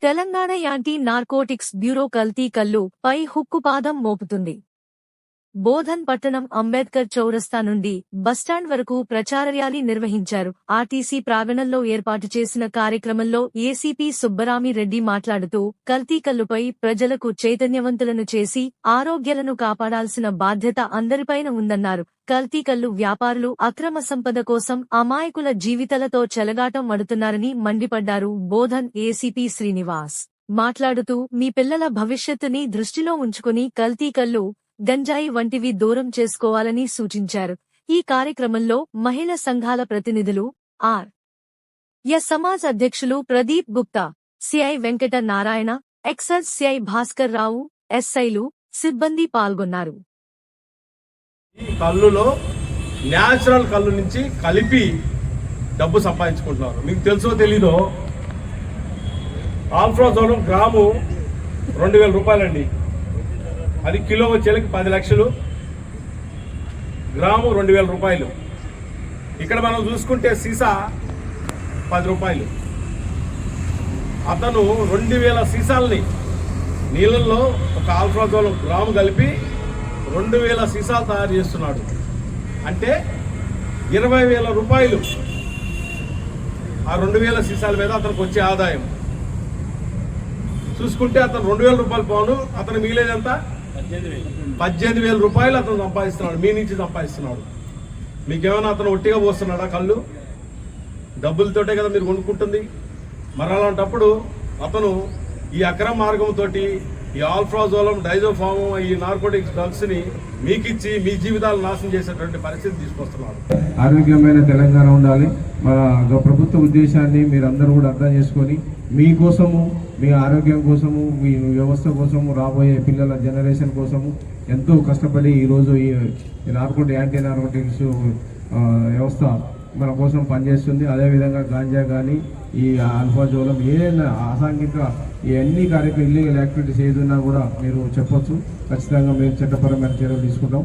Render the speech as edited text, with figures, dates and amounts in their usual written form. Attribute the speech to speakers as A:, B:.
A: Telangana anti narcotics bureau కల్తీ కల్లు పై హుక్కుపాదం మోపుతుంది. బోధన్ పట్టణం అంబేద్కర్ చౌరస్తా నుండి బస్టాండ్ వరకు ప్రచార ర్యాలీ నిర్వహించారు. ఆర్టీసీ ప్రాంగణంలో ఏర్పాటు చేసిన కార్యక్రమంలో ఏసీపీ సుబ్బరామిరెడ్డి మాట్లాడుతూ కల్తీ కల్లుపై ప్రజలకు చైతన్యవంతులను చేసి ఆరోగ్యాలను కాపాడాల్సిన బాధ్యత అందరిపైన ఉందన్నారు. కల్తీ కల్లు వ్యాపారులు అక్రమ సంపద కోసం అమాయకుల జీవితాలతో చెలగాటం మడుతున్నారని మండిపడ్డారు. బోధన్ ఏసీపీ శ్రీనివాస్ మాట్లాడుతూ మీ పిల్లల భవిష్యత్తుని దృష్టిలో ఉంచుకుని కల్తీ కల్లు, గంజాయి వంటివి దూరం చేసుకోవాలని సూచించారు. ఈ కార్యక్రమంలో మహిళా సంఘాల ప్రతినిధులు, ఆర్.య సమాజ్ అధ్యక్షులు Pradeep Gupta, CI Venkata Narayana, excise CI Bhaskar Rao, ఎస్ఐలు, సిబ్బంది పాల్గొన్నారు.
B: ఈ కల్లులో న్యాచురల్ కల్లు నుంచి కలిపి డబ్బు సంపాదించుకుంటున్నారు. మీకు తెలుసో తెలీదో, ఆల్ఫ్రాజోలం గ్రాము 2000 రూపాయలండి. అది కిలో వచ్చేలకి 10 లక్షలు, గ్రాము 2000 రూపాయలు. ఇక్కడ మనం చూసుకుంటే సీసా 10 రూపాయలు. అతను 2000 సీసాలని నీళ్ళల్లో ఒక ఆల్ఫ్రాజోలం గ్రాము కలిపి 2000 సీసాలు తయారు చేస్తున్నాడు. అంటే 20,000 రూపాయలు ఆ 2000 సీసాల మీద అతనికి వచ్చే ఆదాయం చూసుకుంటే అతను 2000 రూపాయలు పోను, అతను మిగిలేదంతా 18,000 రూపాయలు అతను సంపాదిస్తున్నాడు. మీ నుంచి సంపాదిస్తున్నాడు. మీకేమైనా అతను ఒట్టిగా పోస్తున్నాడా? కళ్ళు డబ్బులతోటే కదా మీరు కొనుక్కుంటుంది. మరి అలాంటప్పుడు అతను ఈ అక్రమ మార్గంతో ఈ ఆల్ఫ్రాజోలం, డైజోఫాము, ఈ నార్కోటిక్స్ డ్రగ్స్ ని మీకిచ్చి మీ జీవితాలు నాశనం చేసేటువంటి పరిస్థితి తీసుకొస్తున్నాడు.
C: ఆరోగ్యమైన తెలంగాణ ఉండాలి. మన ప్రభుత్వ ఉద్దేశాన్ని మీరందరూ కూడా అర్థం చేసుకొని మీకోసము, మీ ఆరోగ్యం కోసము, మీ వ్యవస్థ కోసము, రాబోయే పిల్లల జనరేషన్ కోసము ఎంతో కష్టపడి ఈరోజు ఈ యాంటీ నార్కోటిక్స్ వ్యవస్థ మన కోసం పనిచేస్తుంది. అదేవిధంగా గాంజా కానీ ఈ ఆల్ఫాజోలం ఏదైనా అసాంఘిక ఇవన్నీ కార్యక్రమం ఇల్లీగల్ యాక్టివిటీస్ ఏదున్నా కూడా మీరు చెప్పొచ్చు. ఖచ్చితంగా మేము చట్టపరమైన చర్యలు తీసుకుంటాం.